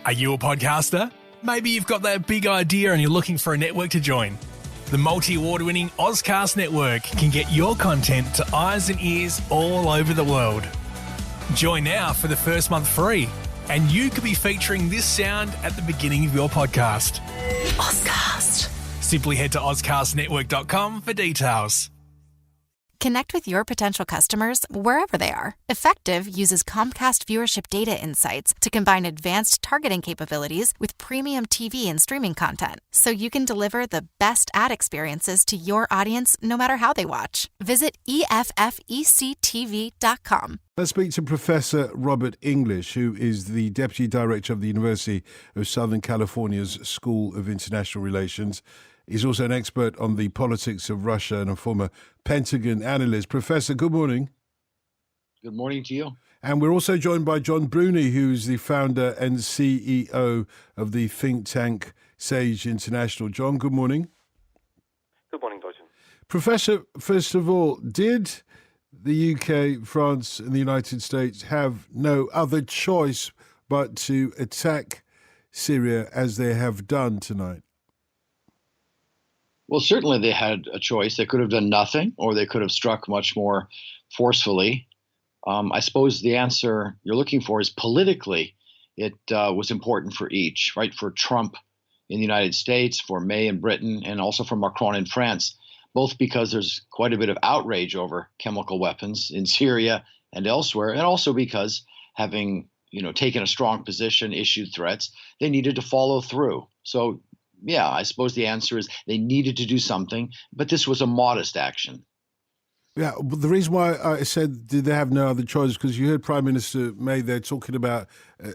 Are you a podcaster? Maybe you've got that big idea and you're looking for a network to join. The multi-award-winning Ozcast Network can get your content to eyes and ears all over the world. Join now for the first month free, and you could be featuring this sound at the beginning of your podcast. Ozcast. Simply head to ozcastnetwork.com for details. Connect with your potential customers wherever they are. Effective uses Comcast viewership data insights to combine advanced targeting capabilities with premium TV and streaming content, so you can deliver the best ad experiences to your audience no matter how they watch. Visit EFFECTV.com. Let's speak to Professor Robert English, who is the Deputy Director of the University of Southern California's School of International Relations. He's also an expert on the politics of Russia and a former Pentagon analyst. Professor, good morning. Good morning to you. And we're also joined by John Bruni, who's the founder and CEO of the think tank Sage International. John, good morning. Good morning, Dotun. Professor, first of all, did the UK, France and the United States have no other choice but to attack Syria as they have done tonight? Well, certainly they had a choice. They could have done nothing, or they could have struck much more forcefully. I suppose the answer you're looking for is politically. It was important for each, right? For Trump in the United States, for May in Britain, and also for Macron in France, both because there's quite a bit of outrage over chemical weapons in Syria and elsewhere, and also because having taken a strong position, issued threats, they needed to follow through. So yeah, I suppose the answer is they needed to do something, but this was a modest action. Yeah, but the reason why I said did they have no other choice, because you heard Prime Minister May there talking about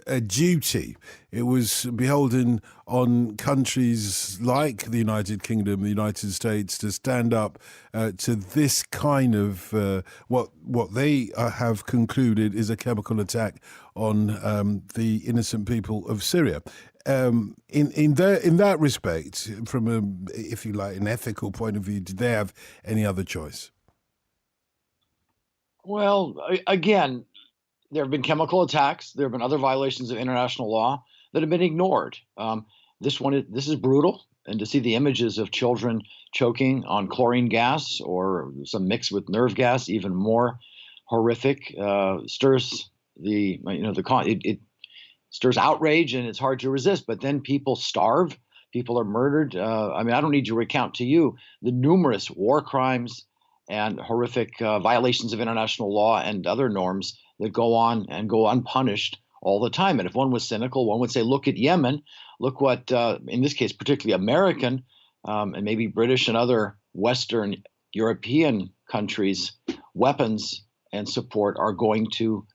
a duty. It was beholden on countries like the United Kingdom, the United States, to stand up to this kind of what they have concluded is a chemical attack on the innocent people of Syria. In that respect, from if you like, an ethical point of view, did they have any other choice? Well, again, there have been chemical attacks. There have been other violations of international law that have been ignored. This is brutal, and to see the images of children choking on chlorine gas or some mix with nerve gas, even more horrific, stirs it stirs outrage, and it's hard to resist. But then people starve, people are murdered. I don't need to recount to you the numerous war crimes and horrific violations of international law and other norms that go on and go unpunished all the time. And if one was cynical, one would say, look at Yemen, look what, in this case, particularly American and maybe British and other Western European countries, weapons and support are going to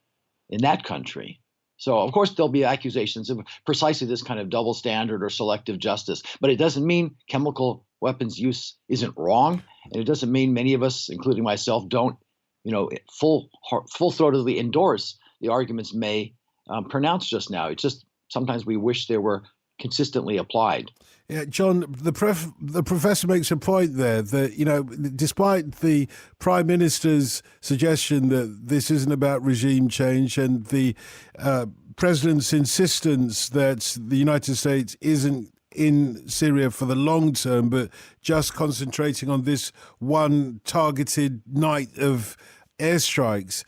in that country. So, of course, there'll be accusations of precisely this kind of double standard or selective justice. But it doesn't mean chemical weapons use isn't wrong. And it doesn't mean many of us, including myself, don't, full-throatedly endorse the arguments May pronounced just now. It's just sometimes we wish they were consistently applied. Yeah, John, the professor makes a point there that, despite the Prime Minister's suggestion that this isn't about regime change and the President's insistence that the United States isn't in Syria for the long term, but just concentrating on this one targeted night of airstrikes,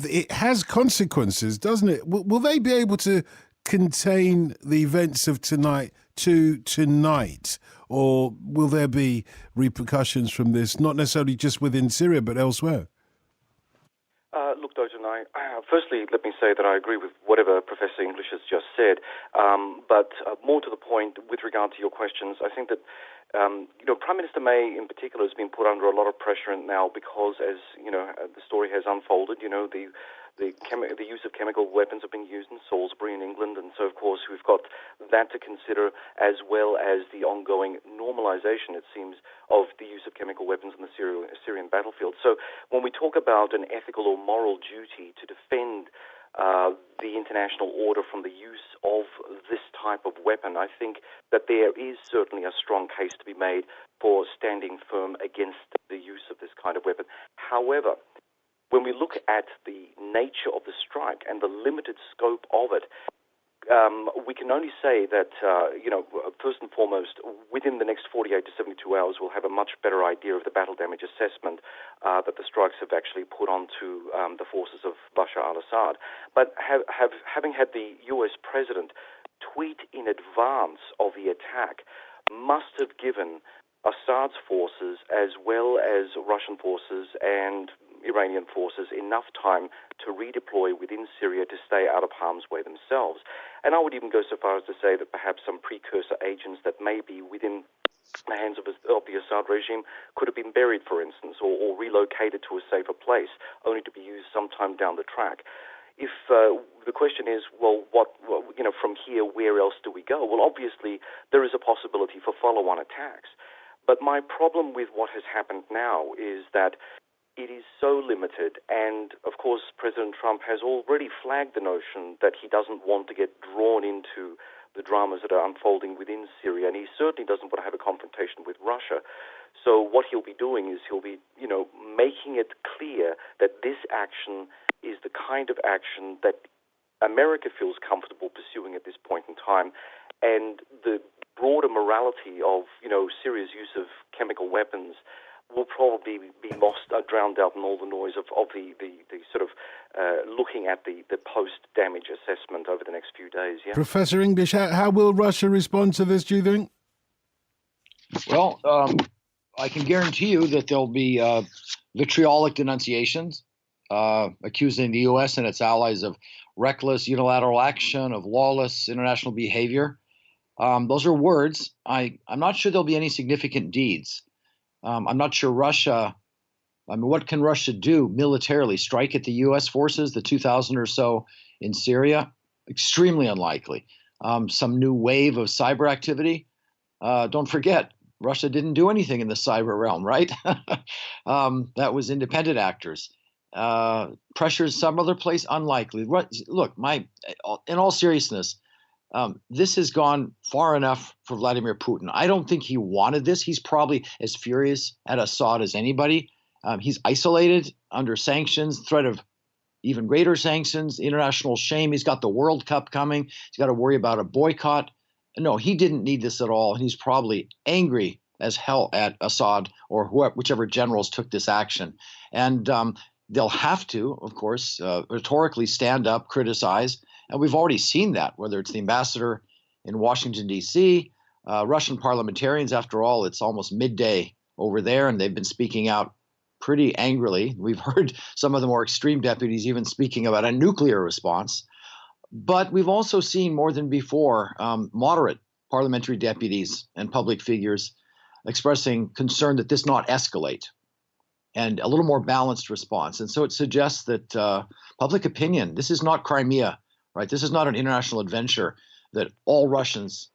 it has consequences, doesn't it? Will they be able to contain the events of tonight to tonight, or will there be repercussions from this, not necessarily just within Syria, but elsewhere? Look, Dotun, firstly, let me say that I agree with whatever Professor English has just said. But more to the point, with regard to your questions, I think that Prime Minister May, in particular, has been put under a lot of pressure now because, as the story has unfolded, the use of chemical weapons have been used in Salisbury in England, and so, of course, we've got that to consider, as well as the ongoing normalization, it seems, of the use of chemical weapons in the Syrian battlefield. So when we talk about an ethical or moral duty to defend the international order from the use of this type of weapon, I think that there is certainly a strong case to be made for standing firm against the use of this kind of weapon. However, when we look at the nature of the strike and the limited scope of it, we can only say that, first and foremost, within the next 48 to 72 hours, we'll have a much better idea of the battle damage assessment that the strikes have actually put onto the forces of Bashar al-Assad. But having had the US president tweet in advance of the attack must have given Assad's forces, as well as Russian forces and Iranian forces, enough time to redeploy within Syria to stay out of harm's way themselves. And I would even go so far as to say that perhaps some precursor agents that may be within the hands of the Assad regime could have been buried, for instance, or relocated to a safer place, only to be used sometime down the track. If the question is, from here, where else do we go? Well, obviously, there is a possibility for follow-on attacks. But my problem with what has happened now is that it is so limited, and of course President Trump has already flagged the notion that he doesn't want to get drawn into the dramas that are unfolding within Syria, and he certainly doesn't want to have a confrontation with Russia. So what he'll be doing is he'll be, making it clear that this action is the kind of action that America feels comfortable pursuing at this point in time, and the broader morality of, Syria's use of chemical weapons will probably be lost, drowned out in all the noise of the sort of looking at the post-damage assessment over the next few days. Yeah? Professor English, how will Russia respond to this, do you think? Well, I can guarantee you that there'll be vitriolic denunciations accusing the U.S. and its allies of reckless unilateral action, of lawless international behavior. Those are words. I'm not sure there'll be any significant deeds. I'm not sure what can Russia do militarily? Strike at the U.S. forces, the 2,000 or so in Syria? Extremely unlikely. Some new wave of cyber activity? Don't forget, Russia didn't do anything in the cyber realm, right? That was independent actors. Pressures some other place? Unlikely. Look, in all seriousness, this has gone far enough for Vladimir Putin. I don't think he wanted this. He's probably as furious at Assad as anybody. He's isolated under sanctions, threat of even greater sanctions, international shame. He's got the World Cup coming. He's got to worry about a boycott. No, he didn't need this at all. And he's probably angry as hell at Assad or whichever generals took this action. And they'll have to, of course, rhetorically stand up, criticize. And we've already seen that, whether it's the ambassador in Washington, D.C., Russian parliamentarians. After all, it's almost midday over there, and they've been speaking out pretty angrily. We've heard some of the more extreme deputies even speaking about a nuclear response. But we've also seen more than before moderate parliamentary deputies and public figures expressing concern that this not escalate, and a little more balanced response. And so it suggests that public opinion, this is not Crimea, right? This is not an international adventure that all Russians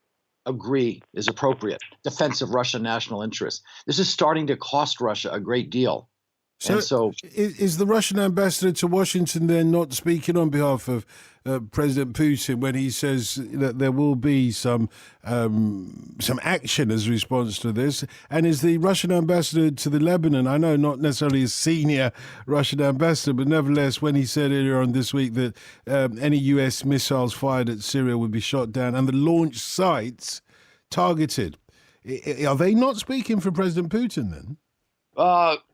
agree is appropriate, defense of Russian national interests. This is starting to cost Russia a great deal. So is the Russian ambassador to Washington then not speaking on behalf of President Putin when he says that there will be some action as a response to this? And is the Russian ambassador to the Lebanon, I know not necessarily a senior Russian ambassador, but nevertheless, when he said earlier on this week that any U.S. missiles fired at Syria would be shot down and the launch sites targeted, are they not speaking for President Putin then?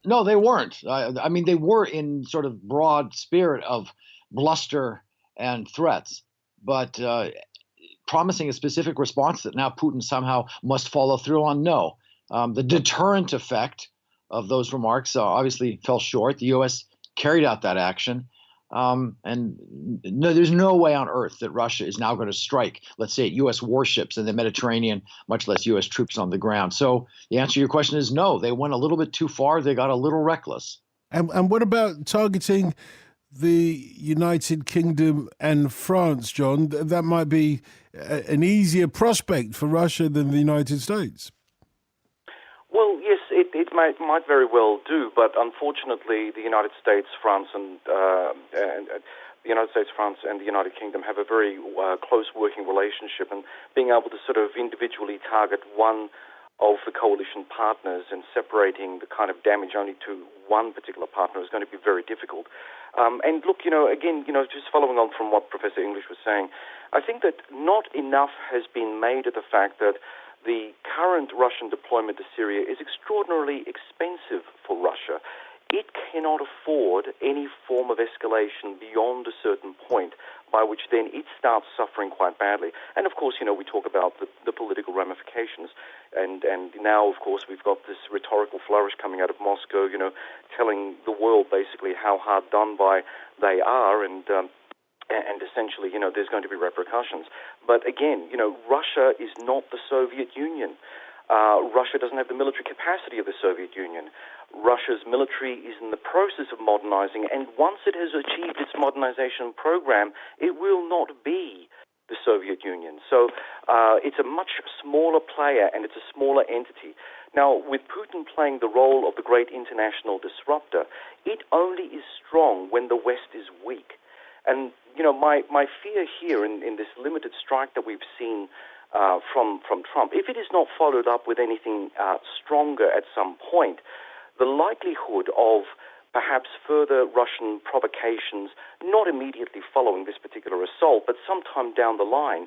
No, they weren't. I mean, they were in sort of broad spirit of bluster and threats, but promising a specific response that now Putin somehow must follow through on, no. The deterrent effect of those remarks obviously fell short. The U.S. carried out that action. And no, there's no way on earth that Russia is now going to strike, let's say, U.S. warships in the Mediterranean, much less U.S. troops on the ground. So the answer to your question is no. They went a little bit too far. They got a little reckless. And what about targeting the United Kingdom and France, John? That might be an easier prospect for Russia than the United States. Well, yes, it might very well do, but unfortunately, the United States, France, and the United States, France, and the United Kingdom have a very close working relationship, and being able to sort of individually target one of the coalition partners and separating the kind of damage only to one particular partner is going to be very difficult. And look, again, just following on from what Professor English was saying, I think that not enough has been made of the fact that the current Russian deployment to Syria is extraordinarily expensive for Russia. It cannot afford any form of escalation beyond a certain point, by which then it starts suffering quite badly. And of course, we talk about the political ramifications. And now, of course, we've got this rhetorical flourish coming out of Moscow, telling the world basically how hard done by they are, and essentially, there's going to be repercussions. But again, Russia is not the Soviet Union. Russia doesn't have the military capacity of the Soviet Union. Russia's military is in the process of modernizing, and once it has achieved its modernization program, it will not be the Soviet Union. So it's a much smaller player, and it's a smaller entity. Now, with Putin playing the role of the great international disruptor, it only is strong when the West is weak. And, my fear here in this limited strike that we've seen from Trump, if it is not followed up with anything stronger at some point, the likelihood of perhaps further Russian provocations, not immediately following this particular assault, but sometime down the line,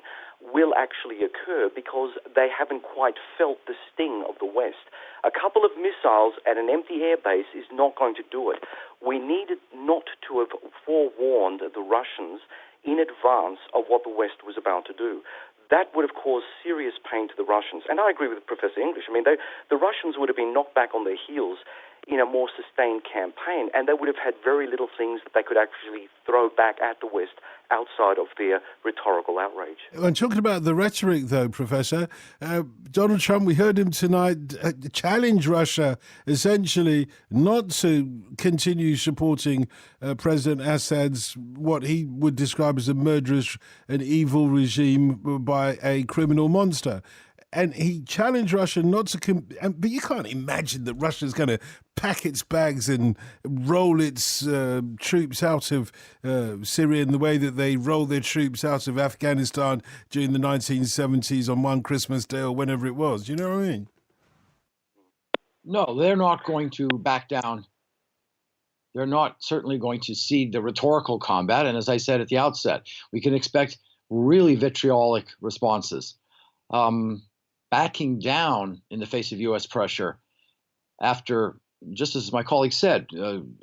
will actually occur because they haven't quite felt the sting of the West. A couple of missiles at an empty airbase is not going to do it. We needed not to have forewarned the Russians in advance of what the West was about to do. That would have caused serious pain to the Russians. And I agree with Professor English. I mean, the Russians would have been knocked back on their heels in a more sustained campaign, and they would have had very little things that they could actually throw back at the West outside of their rhetorical outrage. And talking about the rhetoric, though, Professor, Donald Trump, we heard him tonight challenge Russia essentially not to continue supporting President Assad's what he would describe as a murderous and evil regime by a criminal monster. And he challenged Russia not to... but you can't imagine that Russia's going to pack its bags and roll its troops out of Syria in the way that they rolled their troops out of Afghanistan during the 1970s on one Christmas Day or whenever it was. Do you know what I mean? No, they're not going to back down. They're not certainly going to cede the rhetorical combat. And as I said at the outset, we can expect really vitriolic responses. Backing down in the face of U.S. pressure after, just as my colleague said,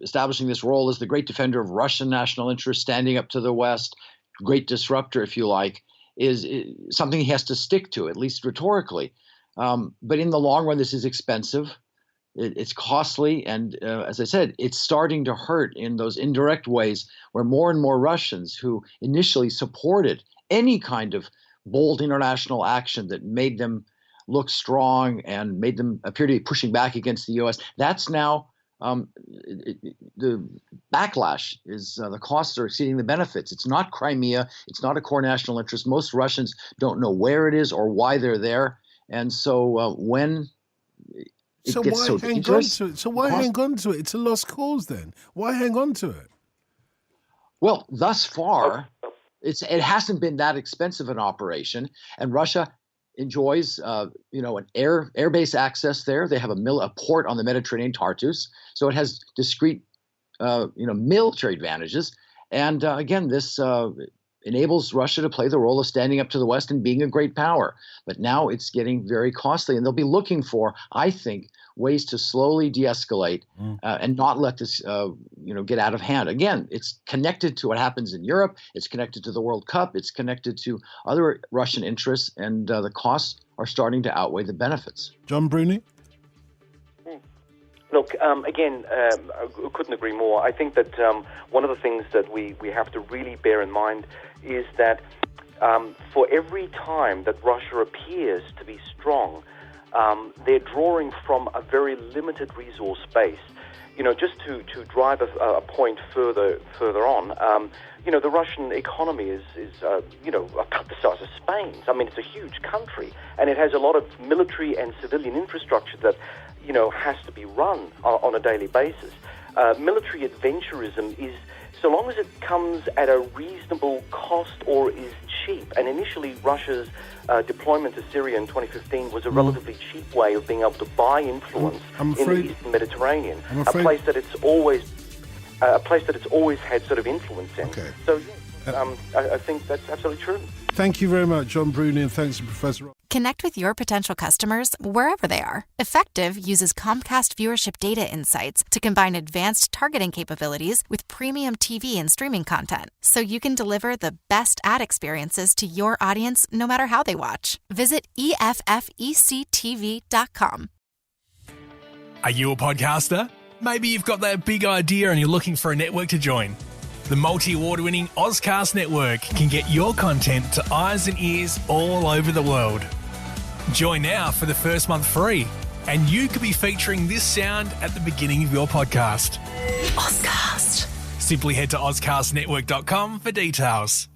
establishing this role as the great defender of Russian national interests, standing up to the West, great disruptor, if you like, is something he has to stick to, at least rhetorically. But in the long run, this is expensive. It's costly. And as I said, it's starting to hurt in those indirect ways where more and more Russians who initially supported any kind of bold international action that made them look strong and made them appear to be pushing back against the U.S. That's now the backlash is the costs are exceeding the benefits. It's not Crimea. It's not a core national interest. Most Russians don't know where it is or why they're there. And so when it gets so dangerous... So why hang on to it? It's a lost cause then. Why hang on to it? Well, thus far, it hasn't been that expensive an operation, and Russia enjoys, an airbase access there. They have a port on the Mediterranean, Tartus, so it has discrete, military advantages. And again, this enables Russia to play the role of standing up to the West and being a great power. But now it's getting very costly, and they'll be looking for, I think, ways to slowly de-escalate and not let this, get out of hand. Again, it's connected to what happens in Europe. It's connected to the World Cup. It's connected to other Russian interests, and the costs are starting to outweigh the benefits. John Bruni? Look, again, I couldn't agree more. I think that one of the things that we have to really bear in mind is that for every time that Russia appears to be strong, they're drawing from a very limited resource base. Just to drive a point further on, the Russian economy is about the size of Spain's. I mean, it's a huge country, and it has a lot of military and civilian infrastructure that, has to be run on a daily basis. Military adventurism is, so long as it comes at a reasonable cost or is cheap, and initially Russia's deployment to Syria in 2015 was a relatively cheap way of being able to buy influence in the Eastern Mediterranean, a place that it's always... a place that it's always had sort of influence in. Okay. So, I think that's absolutely true. Thank you very much, John Bruni, and thanks to Professor. Connect with your potential customers wherever they are. Effective uses Comcast viewership data insights to combine advanced targeting capabilities with premium TV and streaming content, so you can deliver the best ad experiences to your audience no matter how they watch. Visit EFFECTV.com. Are you a podcaster? Maybe you've got that big idea and you're looking for a network to join. The multi-award-winning Ozcast network can get your content to eyes and ears all over the world. Join now for the first month free, and you could be featuring this sound at the beginning of your podcast. Ozcast. Simply head to ozcastnetwork.com for details.